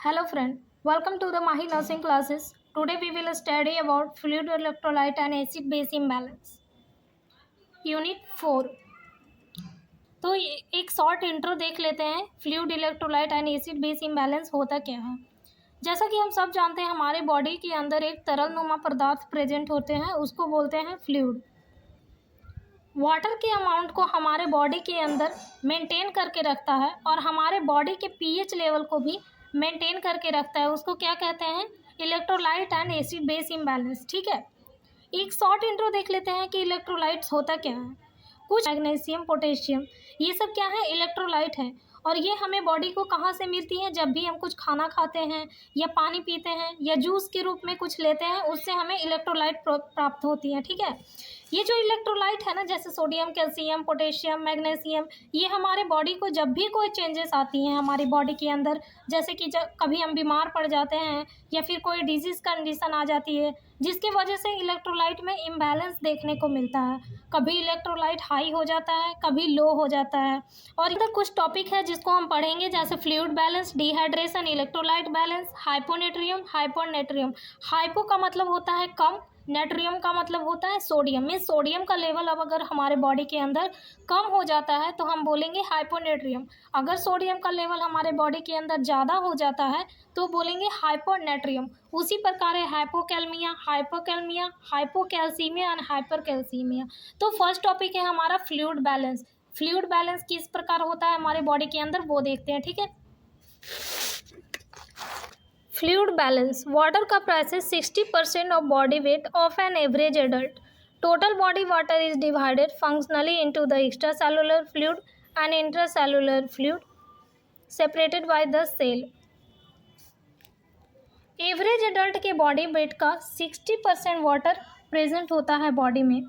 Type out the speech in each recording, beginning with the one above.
Hello friend, welcome to the Mahi nursing classes. Today we will study about fluid electrolyte and acid base imbalance. Unit 4. तो एक short intro देख लेते हैं fluid electrolyte and acid base imbalance होता क्या है। जैसा कि हम सब जानते हैं हमारे बॉडी के अंदर एक तरल नुमा पदार्थ प्रेजेंट होते हैं, उसको बोलते हैं फ्लूइड। वाटर के अमाउंट को हमारे बॉडी के अंदर मेंटेन करके रखता है और हमारे बॉडी के पीएच लेवल को भी मेंटेन करके रखता है, उसको क्या कहते हैं, electrolyte and acid base imbalance. ठीक है, एक शॉर्ट इंट्रो देख लेते हैं कि इलेक्ट्रोलाइट्स होता क्या है। कुछ मैग्नीशियम, पोटेशियम, ये सब क्या है, इलेक्ट्रोलाइट है। और ये हमें बॉडी को कहाँ से मिलती है, जब भी हम कुछ खाना खाते हैं या पानी पीते हैं या जूस के रूप में कुछ लेते हैं, उससे हमें इलेक्ट्रोलाइट प्राप्त होती है। ठीक है, ये जो इलेक्ट्रोलाइट है ना, जैसे सोडियम, कैल्शियम, पोटेशियम, मैग्नीशियम, ये हमारे बॉडी को जब भी कोई चेंजेस आती हैं हमारी बॉडी के अंदर, जैसे कि जब कभी हम बीमार पड़ जाते हैं या फिर कोई डिजीज़ कंडीशन आ जाती है जिसकी वजह से इलेक्ट्रोलाइट में इम्बैलेंस देखने को मिलता है। कभी इलेक्ट्रोलाइट हाई हो जाता है, कभी लो हो जाता है। और इधर कुछ टॉपिक है जिसको हम पढ़ेंगे, जैसे fluid balance, dehydration, electrolyte balance, hyponatremia, hypernatremia. Hypo का मतलब होता है कम, नेट्रियम का मतलब होता है सोडियम। में सोडियम का लेवल अब अगर हमारे बॉडी के अंदर कम हो जाता है तो हम बोलेंगे हाइपोनेट्रियम। अगर सोडियम का लेवल हमारे बॉडी के अंदर ज़्यादा हो जाता है तो बोलेंगे हाइपोनेट्रियम। उसी प्रकार है हाइपोकैलमिया, हाइपोकैलमिया, हाइपोकैल्सीमिया एंड हाइपरकैल्सीमिया। तो फर्स्ट टॉपिक है हमारा फ्लूइड बैलेंस। फ्लूइड बैलेंस किस प्रकार होता है हमारे बॉडी के अंदर वो देखते हैं। ठीक है, फ्लूइड बैलेंस, वाटर का prices 60% of body weight of an average adult. Total body water is divided functionally into the extra cellular fluid and intracellular fluid separated by the cell. Average adult के body weight का 60% water present होता है body में।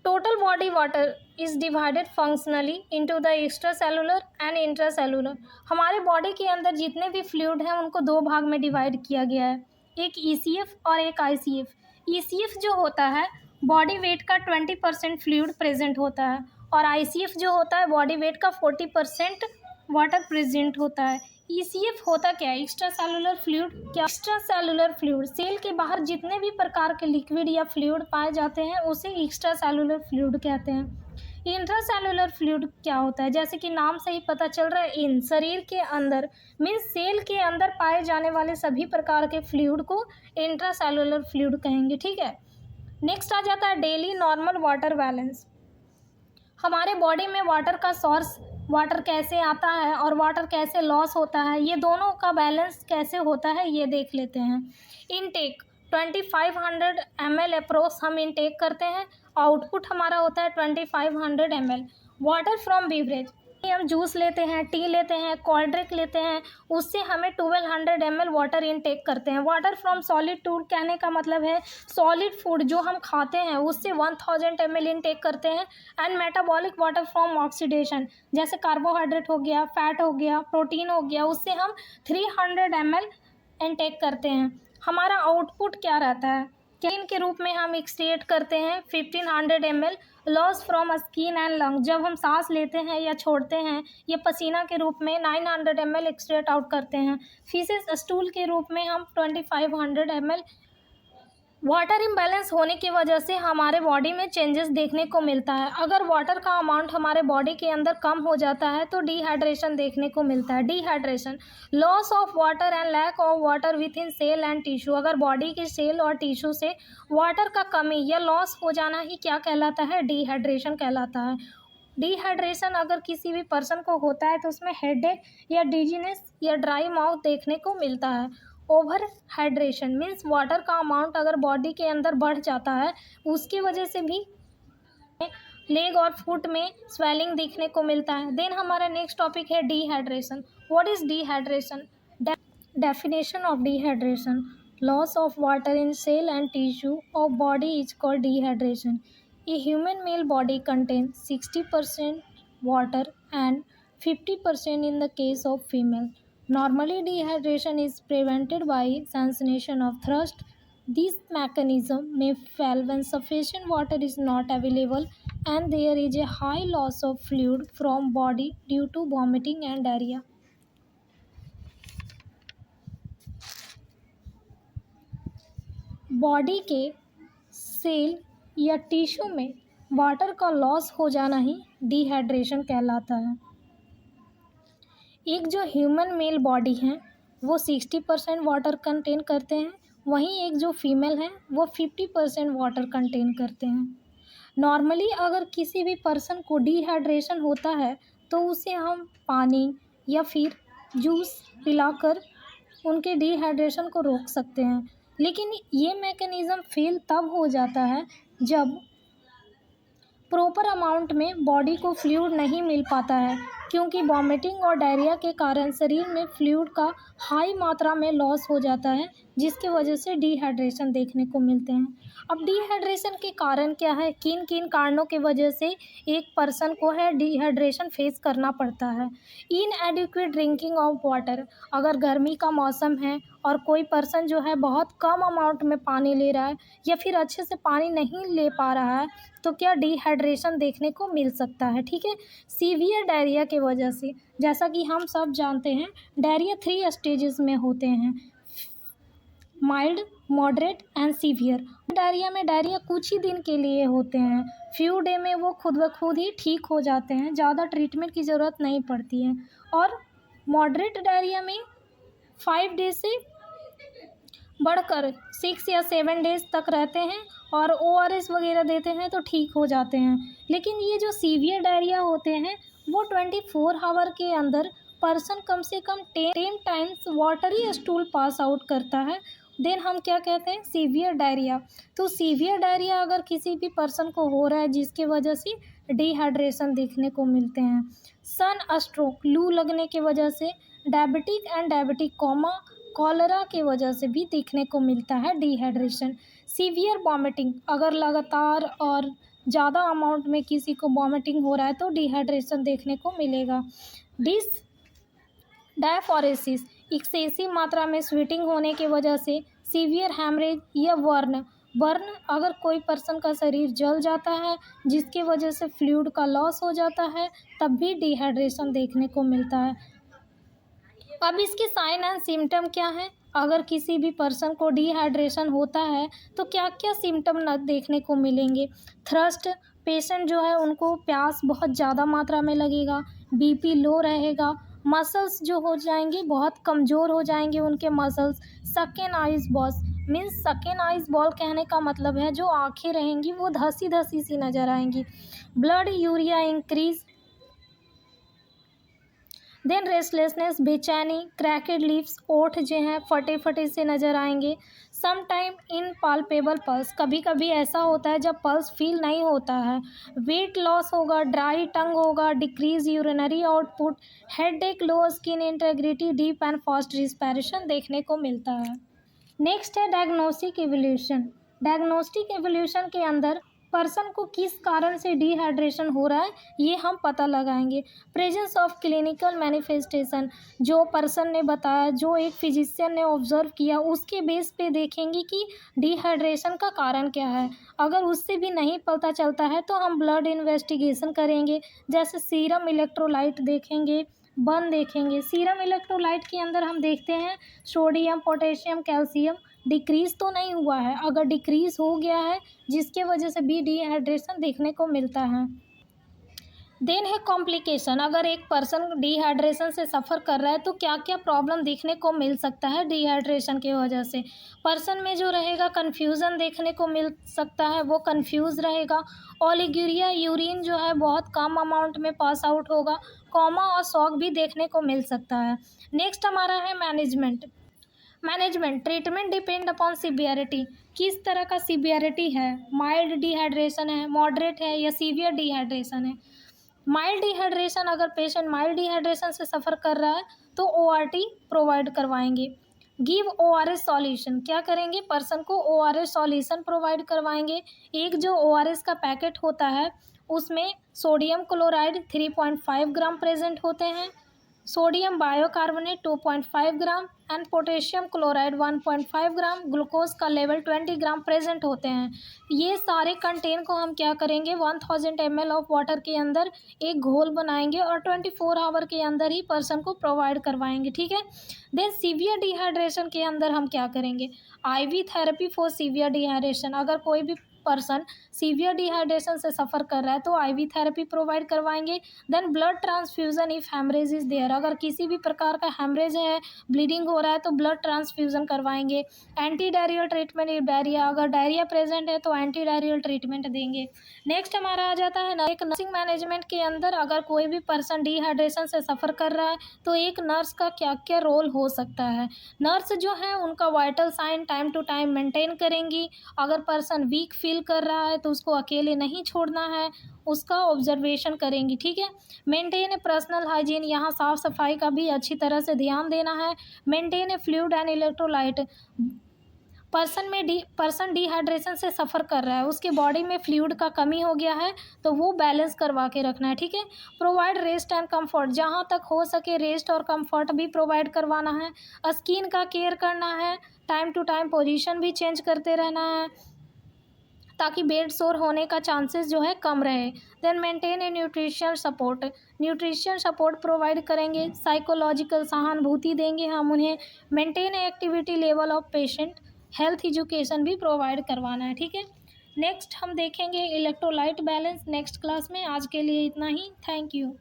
Total body water is divided functionally into the extra cellular and intracellular. हमारे body के अंदर जितने भी फ्लूइड हैं उनको दो भाग में डिवाइड किया गया है, एक ईसीएफ और एक आईसीएफ। ईसीएफ जो होता है बॉडी वेट का 20% फ्लूइड प्रेजेंट होता है और आईसीएफ जो होता है बॉडी वेट का 40% वाटर प्रेजेंट होता है। ईसीएफ होता क्या है, एक्स्ट्रा सेलुलर फ्लूइड। क्या एक्स्ट्रा सेलुलर फ्लूइड, सेल के बाहर जितने भी प्रकार के लिक्विड या फ्लूइड पाए जाते हैं उसे एक्स्ट्रा सेलुलर फ्लूइड कहते हैं। इंट्रासेलुलर फ्लूइड क्या होता है, जैसे कि नाम से ही पता चल रहा है, इन शरीर के अंदर मीन्स सेल के अंदर पाए जाने वाले सभी प्रकार के फ्लूइड को इंट्रासेलुलर फ्लूइड कहेंगे। ठीक है, नेक्स्ट आ जाता है डेली नॉर्मल वाटर बैलेंस। हमारे बॉडी में वाटर का सोर्स, वाटर कैसे आता है और वाटर कैसे लॉस होता है, ये दोनों का बैलेंस कैसे होता है ये देख लेते हैं। इनटेक 2500 ml अप्रोक्स हम इनटेक करते हैं, आउटपुट हमारा होता है 2500 ml। वाटर फ्रॉम बीवरेज, हम जूस लेते हैं, टी लेते हैं, कोल्ड ड्रिंक लेते हैं, उससे हमें 1200 ml वाटर इनटेक करते हैं। वाटर फ्रॉम सॉलिड फूड कहने का मतलब है सॉलिड फूड जो हम खाते हैं उससे 1000 ml इनटेक करते हैं। And metabolic water from oxidation, जैसे कार्बोहाइड्रेट हो गया, फैट हो गया, प्रोटीन हो गया, उससे हम 300 ml इनटेक करते हैं। हमारा आउटपुट क्या रहता है, स्किन के रूप में हम एक्सट्रेट करते हैं 1500 ml। Loss from skin and lung, जब हम सांस लेते हैं या छोड़ते हैं ये पसीना के रूप में 900 ml एक्सट्रेट आउट करते हैं। फीसेस स्टूल के रूप में हम 2500 ml। वाटर इम्बैलेंस होने की वजह से हमारे बॉडी में चेंजेस देखने को मिलता है। अगर वाटर का अमाउंट हमारे बॉडी के अंदर कम हो जाता है तो डिहाइड्रेशन देखने को मिलता है। Dehydration, loss of water and lack of water within cell and tissue. अगर बॉडी के सेल और टिश्यू से वाटर का कमी या लॉस हो जाना ही क्या कहलाता है, डिहाइड्रेशन कहलाता है। डिहाइड्रेशन अगर किसी भी पर्सन को होता है तो उसमें हेडेक या डिजीनेस या ड्राई माउथ देखने को मिलता है। ओवर हाइड्रेशन मीन्स वाटर का अमाउंट अगर बॉडी के अंदर बढ़ जाता है उसकी वजह से भी लेग और फुट में स्वेलिंग देखने को मिलता है। देन हमारा नेक्स्ट टॉपिक है dehydration. What is dehydration? Definition of dehydration, loss of water in cell and tissue of body is called dehydration. A human male body contains 60% water and 50% in the case of female. Normally, dehydration is prevented by sensation of thirst. This mechanism may fail when sufficient water is not available and there is a high loss of fluid from body due to vomiting and diarrhea. Body के cell या tissue में water का loss हो जाना ही dehydration कहलाता है। एक जो ह्यूमन मेल बॉडी है वो 60% वाटर कंटेन करते हैं, वहीं एक जो फीमेल है वो 50% वाटर कंटेन करते हैं। नॉर्मली अगर किसी भी पर्सन को डिहाइड्रेशन होता है तो उसे हम पानी या फिर जूस पिलाकर उनके डिहाइड्रेशन को रोक सकते हैं, लेकिन ये मैकेनिज़्म फेल तब हो जाता है जब प्रॉपर अमाउंट में बॉडी को फ्लूइड नहीं मिल पाता है, क्योंकि वॉमिटिंग और डायरिया के कारण शरीर में फ्लूइड का हाई मात्रा में लॉस हो जाता है, जिसकी वजह से डिहाइड्रेशन देखने को मिलते हैं। अब डिहाइड्रेशन के कारण क्या है, किन किन कारणों की वजह से एक पर्सन को है डिहाइड्रेशन फेस करना पड़ता है। इनएडिक्वेट ड्रिंकिंग ऑफ वाटर, अगर गर्मी का मौसम है और कोई पर्सन जो है बहुत कम अमाउंट में पानी ले रहा है या फिर अच्छे से पानी नहीं ले पा रहा है तो क्या डिहाइड्रेशन देखने को मिल सकता है। ठीक है, सीवियर डायरिया के वजह से, जैसा कि हम सब जानते हैं डायरिया 3 स्टेजेस में होते हैं, mild, moderate and severe. Diarrhoea में डायरिया कुछ ही दिन के लिए होते हैं, फ्यू डे में वो खुद ब खुद ही ठीक हो जाते हैं, ज़्यादा ट्रीटमेंट की ज़रूरत नहीं पड़ती है। और मॉडरेट डायरिया में 5 डे से बढ़कर 6 या 7 डेज तक रहते हैं और ORS वगैरह देते हैं तो ठीक हो जाते हैं। लेकिन ये जो सीवियर डायरिया होते हैं वो 24 आवर के अंदर पर्सन कम से कम 10 times watery stool pass out करता है, देन हम क्या कहते हैं, सीवियर डायरिया। तो सीवियर डायरिया अगर किसी भी पर्सन को हो रहा है जिसकी वजह से डिहाइड्रेशन देखने को मिलते हैं। सन स्ट्रोक, लू लगने की वजह से, diabetic and diabetic coma, cholera के वजह से भी देखने को मिलता है डिहाइड्रेशन। सीवियर वॉमिटिंग, अगर लगातार और ज़्यादा अमाउंट में किसी को वॉमिटिंग हो रहा है तो डिहाइड्रेशन देखने को मिलेगा। डायफोरेसिस, एक्सेसिव मात्रा में स्वेटिंग होने की वजह से, सीवियर हैमरेज या बर्न, अगर कोई पर्सन का शरीर जल जाता है जिसकी वजह से फ्लूइड का लॉस हो जाता है तब भी डिहाइड्रेशन देखने को मिलता है। अब इसके साइन एंड सिम्टम क्या है, अगर किसी भी पर्सन को डिहाइड्रेशन होता है तो क्या क्या सिम्टम न देखने को मिलेंगे। थ्रस्ट, पेशेंट जो है उनको प्यास बहुत ज़्यादा मात्रा में लगेगा, BP लो रहेगा, मसल्स जो हो जाएंगे बहुत कमज़ोर हो जाएंगे उनके मसल्स। सकेन आइज बॉस मीन्स, सकेन आइज बॉल कहने का मतलब है जो आँखें रहेंगी वो धसी धसी सी नज़र आएंगी। Blood urea increase, then restlessness, बेचैनी, क्रैकेड लिप्स, ओठ जो हैं फटे फटे से नज़र आएंगे। Some time in palpable pulse, कभी कभी ऐसा होता है जब पल्स फील नहीं होता है। वेट लॉस होगा, ड्राई टंग होगा, decrease urinary output, headache, low skin integrity, deep and fast respiration देखने को मिलता है। नेक्स्ट है डायग्नोस्टिक एवोल्यूशन। डायग्नोस्टिक एवोल्यूशन के अंदर पर्सन को किस कारण से डिहाइड्रेशन हो रहा है ये हम पता लगाएंगे। प्रेजेंस ऑफ क्लिनिकल मैनिफेस्टेशन, जो पर्सन ने बताया, जो एक फिजिशियन ने ऑब्जर्व किया, उसके बेस पे देखेंगे कि डिहाइड्रेशन का कारण क्या है। अगर उससे भी नहीं पता चलता है तो हम ब्लड इन्वेस्टिगेशन करेंगे, जैसे सीरम इलेक्ट्रोलाइट देखेंगे, बर्न देखेंगे। सीरम इलेक्ट्रोलाइट के अंदर हम देखते हैं सोडियम, पोटेशियम, कैल्शियम डिक्रीज़ तो नहीं हुआ है, अगर डिक्रीज़ हो गया है जिसके वजह से भी डिहाइड्रेशन देखने को मिलता है। देन है कॉम्प्लिकेशन, अगर एक पर्सन डिहाइड्रेशन से सफ़र कर रहा है तो क्या क्या प्रॉब्लम देखने को मिल सकता है डिहाइड्रेशन की वजह से। पर्सन में जो रहेगा कन्फ्यूज़न देखने को मिल सकता है, वो कन्फ्यूज़ रहेगा। ओलिगुरिया, यूरिन जो है बहुत कम अमाउंट में पास आउट होगा। कोमा और शॉक भी देखने को मिल सकता है। नेक्स्ट हमारा है management. Treatment depend upon severity, किस तरह का सीवियरिटी है, माइल्ड डिहाइड्रेशन है, मॉडरेट है या सीवियर डिहाइड्रेशन है। माइल्ड डिहाइड्रेशन, अगर पेशेंट माइल्ड डिहाइड्रेशन से सफ़र कर रहा है तो ORT प्रोवाइड करवाएंगे। गिव ORS सॉल्यूशन, क्या करेंगे, पर्सन को ORS सॉल्यूशन प्रोवाइड करवाएंगे। एक जो ORS का पैकेट होता है उसमें सोडियम क्लोराइड 3.5 ग्राम प्रेजेंट होते हैं, sodium bicarbonate 2.5 gram, and potassium chloride 1.5 gram, glucose का लेवल 20 ग्राम प्रेजेंट होते हैं। ये सारे कंटेन को हम क्या करेंगे, 1000 ml ऑफ वाटर के अंदर एक घोल बनाएंगे और 24 आवर के अंदर ही पर्सन को प्रोवाइड करवाएंगे, ठीक है। देन सीवियर डिहाइड्रेशन के अंदर हम क्या करेंगे, IV therapy for severe dehydration. अगर कोई भी पर्सन सीवियर डिहाइड्रेशन से सफ़र कर रहा है तो IV थेरेपी प्रोवाइड करवाएंगे। Then blood transfusion if haemorrhage is there, अगर किसी भी प्रकार का हेमरेज है, ब्लीडिंग हो रहा है तो ब्लड ट्रांसफ्यूज़न करवाएंगे। Anti diarrhoeal treatment if diarrhoea, अगर डायरिया प्रेजेंट है तो एंटी डायरियल ट्रीटमेंट देंगे। नेक्स्ट हमारा आ जाता है एक नर्सिंग मैनेजमेंट के अंदर, अगर कोई भी पर्सन डिहाइड्रेशन से सफ़र कर रहा है तो एक नर्स का क्या क्या रोल हो सकता है। नर्स जो है उनका vital sign time to time maintain करेंगी। अगर पर्सन वीक फील कर रहा है तो उसको अकेले नहीं छोड़ना है, उसका ऑब्जर्वेशन करेंगी, ठीक है। मेंटेन ए पर्सनल हाइजीन, यहाँ साफ़ सफाई का भी अच्छी तरह से ध्यान देना है। Maintain A fluid and electrolyte, person dehydration से सफ़र कर रहा है, उसके बॉडी में फ्लूइड का कमी हो गया है तो वो बैलेंस करवा के रखना है, ठीक है। प्रोवाइड रेस्ट एंड कंफर्ट, जहाँ तक हो सके रेस्ट और कंफर्ट भी प्रोवाइड करवाना है। स्किन का केयर करना है, टाइम टू टाइम पोजीशन भी चेंज करते रहना है ताकि बेड सोर होने का चांसेस जो है कम रहे। Then maintain a nutrition support provide करेंगे। साइकोलॉजिकल सहानुभूति देंगे हम उन्हें। Maintain activity level of patient, health education भी प्रोवाइड करवाना है, ठीक है। नेक्स्ट हम देखेंगे इलेक्ट्रोलाइट बैलेंस नेक्स्ट क्लास में। आज के लिए इतना ही, थैंक यू।